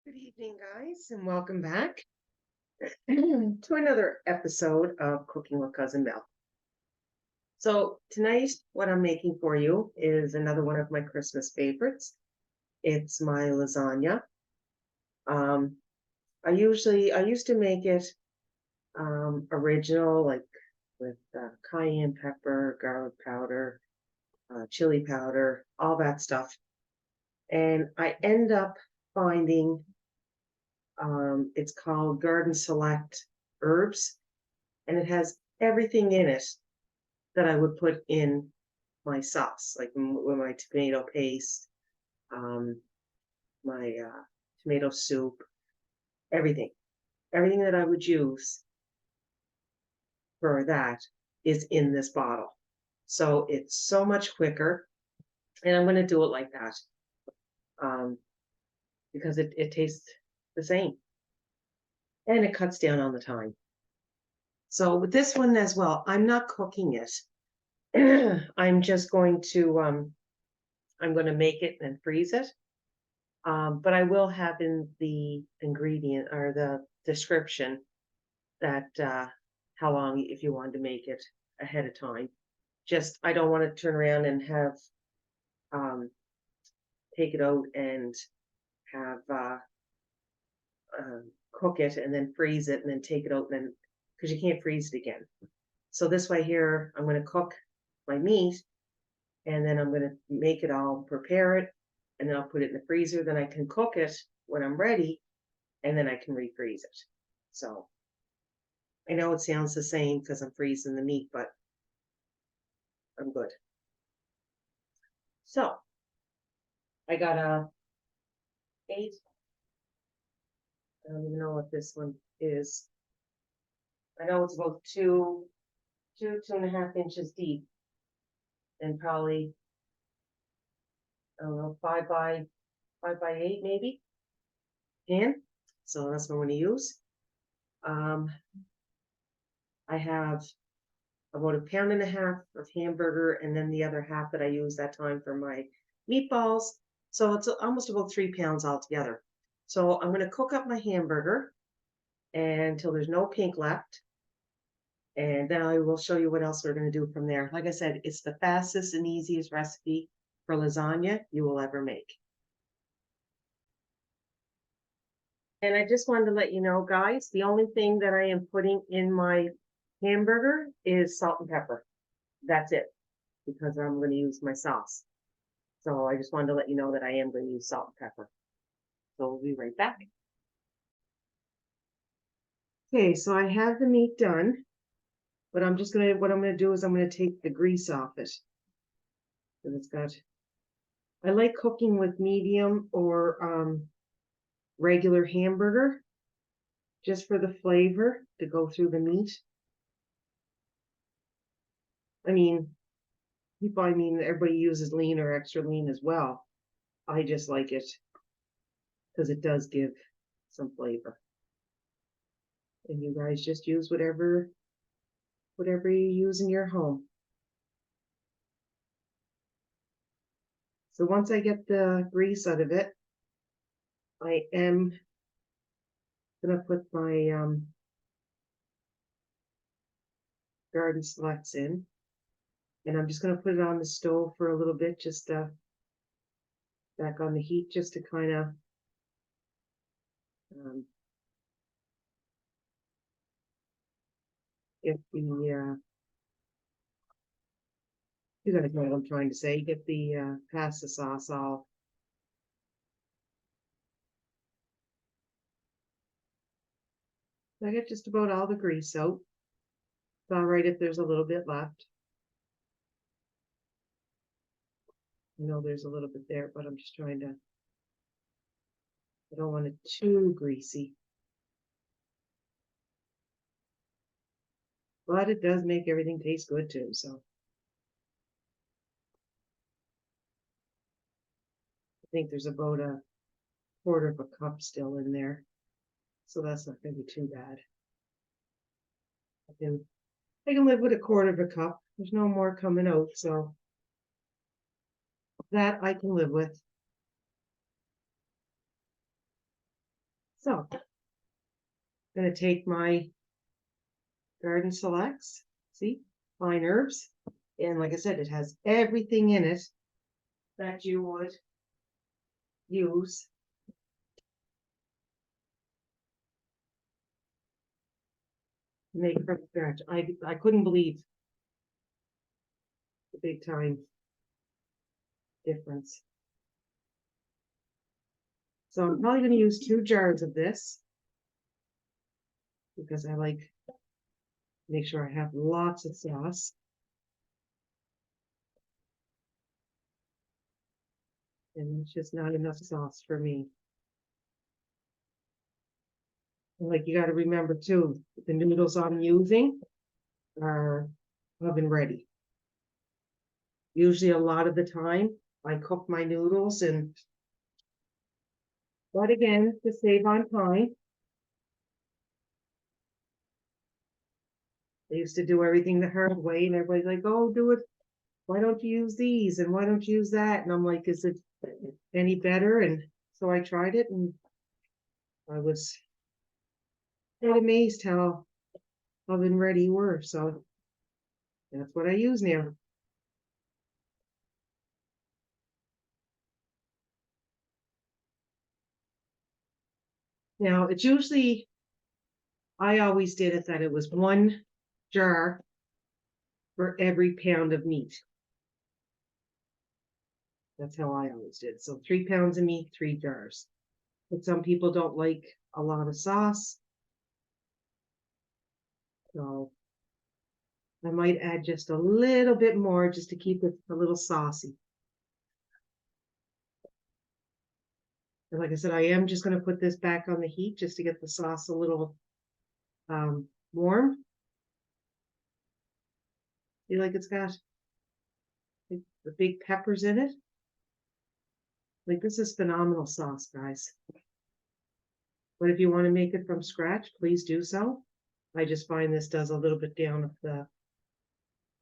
Good evening, guys, and welcome back to another episode of Cooking with Cousin Mel. So, tonight, what I'm making for you is another one of my Christmas favorites. It's my lasagna. Um, I used to make it original, like with cayenne pepper, garlic powder, chili powder, all that stuff. And I end up finding it's called Garden Select Herbs, and it has everything in it that I would put in my sauce, like with my tomato paste, um, my tomato soup, everything. Everything that I would use for that is in this bottle. So it's so much quicker, and I'm going to do it like that um, because it tastes the same and it cuts down on the time. So with this one as well, I'm not cooking it. I'm just going to I'm going to make it and freeze it. But I will have in the ingredient or the description that how long if you wanted to make it ahead of time. Just I don't want to turn around and have um, take it out and have cook it and then freeze it and then take it out and then because you can't freeze it again. So this way here, I'm going to cook my meat and then I'm going to make it all, prepare it, and then I'll put it in the freezer. Then I can cook it when I'm ready, and then I can refreeze it. So I know it sounds the same because I'm freezing the meat, but I'm good. So I got a 8. I don't even know what this one is. I know it's about 2.5 inches deep, and probably I don't know 5 by 8 maybe. And so that's what I'm going to use. Um, I have about 1.5 pounds of hamburger, and then the other half that I use that time for my meatballs. So it's almost about 3 pounds altogether. So I'm going to cook up my hamburger until there's no pink left. And then I will show you what else we're going to do from there. Like I said, it's the fastest and easiest recipe for lasagna you will ever make. And I just wanted to let you know, guys, the only thing that I am putting in my hamburger is salt and pepper. That's it, because I'm going to use my sauce. So I just wanted to let you know that I am going to use salt and pepper. So we'll be right back. Okay, so I have the meat done, but what I'm gonna do is I'm gonna take the grease off it. And I like cooking with medium or regular hamburger, just for the flavor to go through the meat. I mean, everybody uses lean or extra lean as well. I just like it because it does give some flavor. And you guys just use whatever you use in your home. So once I get the grease out of it, I am gonna put my garden selects in, and I'm just gonna put it on the stove for a little bit, just back on the heat, just to kind of um, get the you guys know what I'm trying to say, get the pasta sauce all. I get just about all the grease out. It's all right if there's a little bit left. I know there's a little bit there, but I'm just trying to. I don't want it too greasy. But it does make everything taste good too, so. I think there's about a quarter of a cup still in there. So that's not gonna be too bad. I can live with a quarter of a cup. There's no more coming out, so that I can live with. So I'm going to take my Garden Selects, see, fine herbs. And like I said, it has everything in it that you would use. Make from scratch. I couldn't believe the big time difference. So I'm probably going to use 2 jars of this because I like to make sure I have lots of sauce. And it's just not enough sauce for me. And like you got to remember too, the noodles I'm using are oven ready. Usually a lot of the time I cook my noodles but again, to save on time, I used to do everything the hard way and everybody's like, oh, do it. Why don't you use these? And why don't you use that? And I'm like, is it any better? And so I tried it and I was quite amazed how oven ready were. So that's what I use now. Now it's usually, I always did it that it was 1 jar for every pound of meat. That's how I always did. So 3 pounds of meat, 3 jars. But some people don't like a lot of sauce. So I might add just a little bit more just to keep it a little saucy. And like I said, I am just going to put this back on the heat just to get the sauce a little warm. See, like it's got the big peppers in it. Like this is phenomenal sauce, guys. But if you want to make it from scratch, please do so. I just find this does a little bit down of the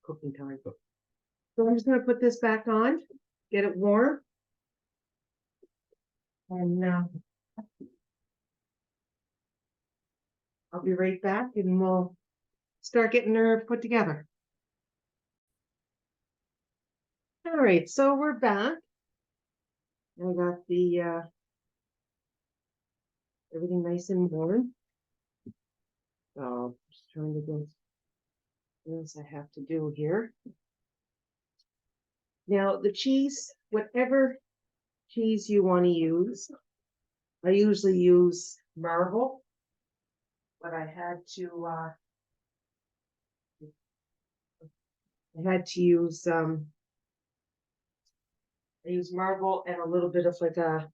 cooking time. So I'm just going to put this back on, get it warm. And I'll be right back and we'll start getting her put together. All right, so we're back. I got the everything nice and warm. So just trying to go what else I have to do here. Now the cheese, whatever cheese you want to use, I usually use Marble, but I had use I use Marble and a little bit of like a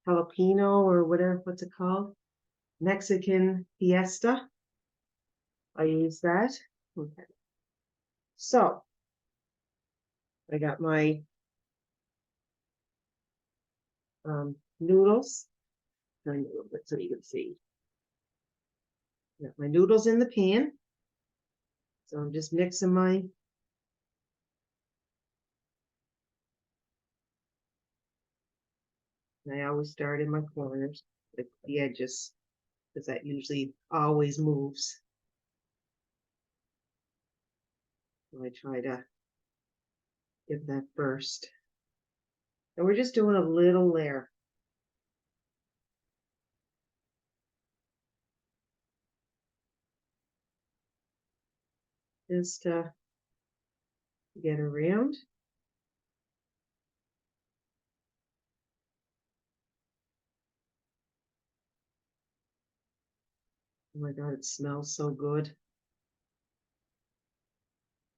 jalapeno or whatever, what's it called? Mexican Fiesta. I use that. Okay. So I got my noodles. Turn it a little bit so you can see. Got my noodles in the pan. So I'm just mixing my I always start in my corners, the edges, because that usually always moves. So I try to get that first. And we're just doing a little layer. Just to get around. Oh my God, it smells so good.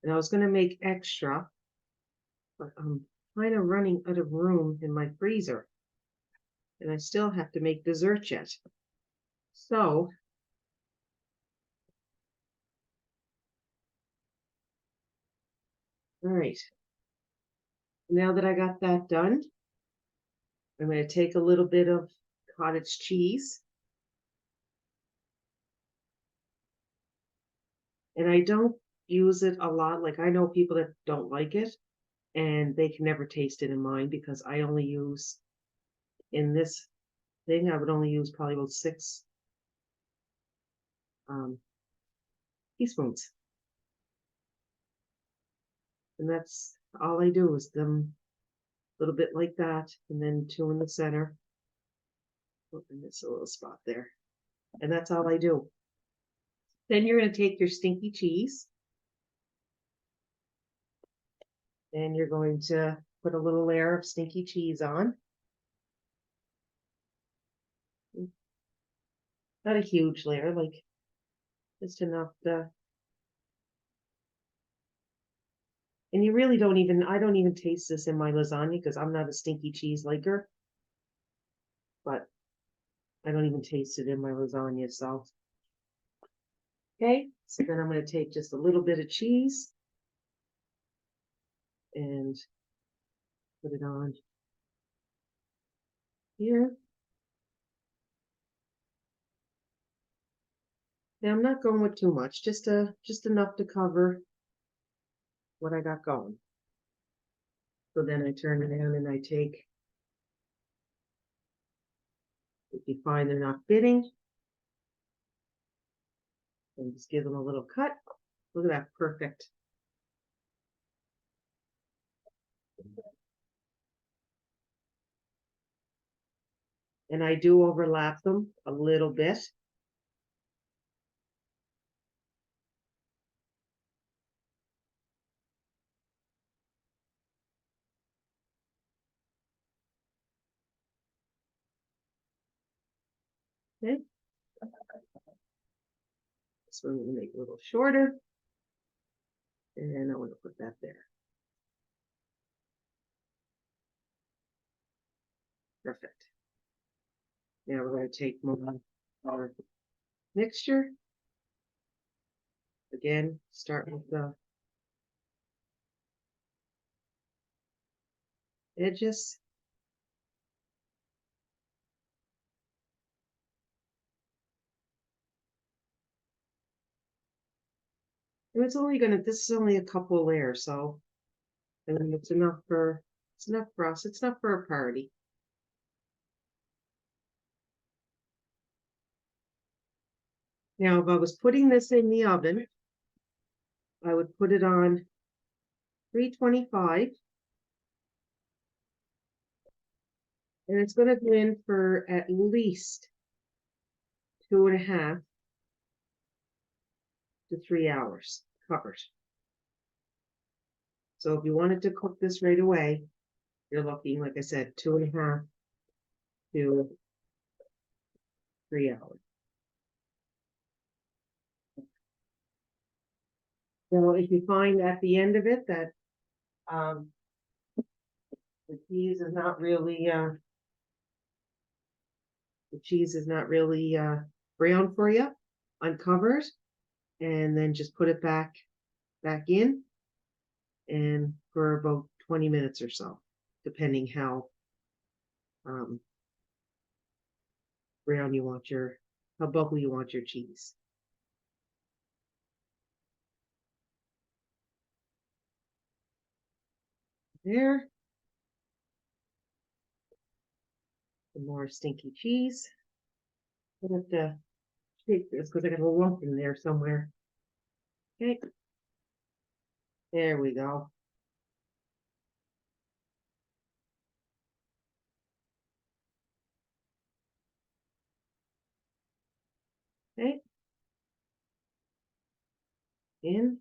And I was going to make extra, but I'm kind of running out of room in my freezer. And I still have to make dessert yet. So all right. Now that I got that done, I'm going to take a little bit of cottage cheese. And I don't use it a lot. Like I know people that don't like it and they can never taste it in mine because I only use in thing, I would only use probably about 6 teaspoons. And that's all I do is them a little bit like that, and then 2 in the center. Oh, and there's a little spot there. And that's all I do. Then you're going to take your stinky cheese and you're going to put a little layer of stinky cheese on. Not a huge layer, like just enough to. And you really don't even, I don't even taste this in my lasagna because I'm not a stinky cheese liker. But I don't even taste it in my lasagna, so. Okay, so then I'm going to take just a little bit of cheese and put it on here. Now I'm not going with too much, just enough to cover what I got going. So then I turn it down and I take, if you find they're not fitting, and just give them a little cut. Look at that, perfect. And I do overlap them a little bit. Okay. This one we'll make a little shorter. And I want to put that there. Perfect. Now we're going to take our mixture. Again, start with the edges. And it's only gonna, this is only a couple layers, so I mean, it's enough for us. It's enough for a party. Now, if I was putting this in the oven, I would put it on 325. And it's going to go in for at least 2.5 to 3 hours covered. So if you wanted to cook this right away, you're looking, like I said, 2.5 to 3 hours. So if you find at the end of it that the cheese is not really brown for you, uncover it, and then just put it back in, and for about 20 minutes or so, depending how brown you want how bubbly you want your cheese. There. Some more stinky cheese. I have to shake this because I got a lump in there somewhere. Okay. There we go. Okay. In.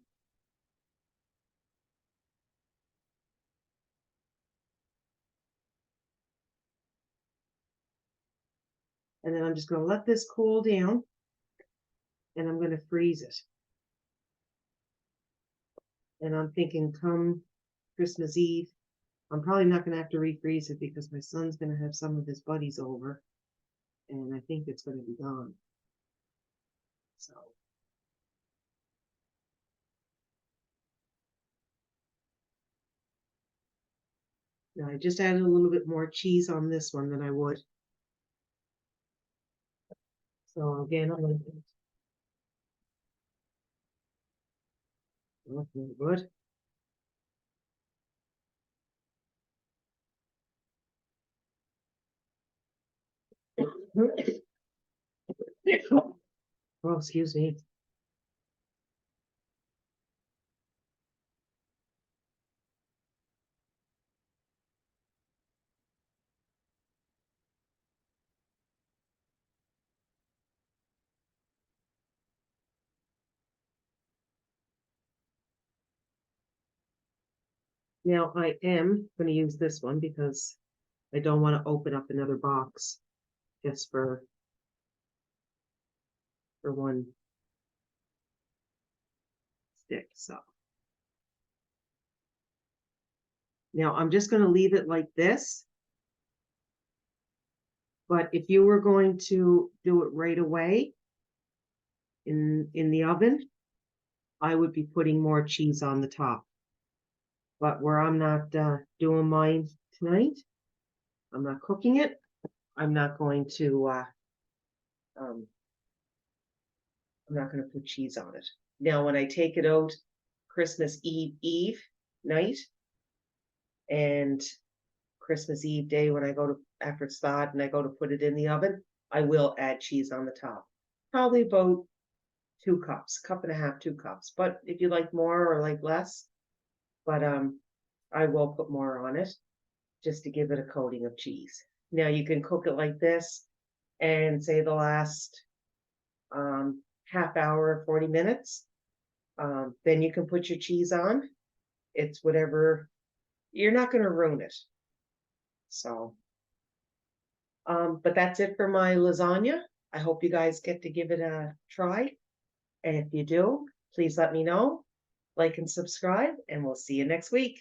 And then I'm just going to let this cool down, and I'm going to freeze it. And I'm thinking come Christmas Eve, I'm probably not going to have to refreeze it because my son's going to have some of his buddies over, and I think it's going to be gone. So. Now I just added a little bit more cheese on this one than I would. So again, I'm going to looking good. Oh, excuse me. Now I am going to use this one because I don't want to open up another box just for one stick. So now I'm just going to leave it like this. But if you were going to do it right away in the oven, I would be putting more cheese on the top. But where I'm not doing mine tonight, I'm not cooking it. I'm not going to um, I'm not going to put cheese on it. Now, when I take it out Christmas Eve night and Christmas Eve day when I go to after it's thawed and I go to put it in the oven, I will add cheese on the top. Probably about 2 cups, cup and a half, 2 cups. But if you like more or like less, but I will put more on it just to give it a coating of cheese. Now you can cook it like this and say the last half hour, 40 minutes. Then you can put your cheese on. It's whatever, you're not going to ruin it. So, but that's it for my lasagna. I hope you guys get to give it a try. And if you do, please let me know, like and subscribe, and we'll see you next week.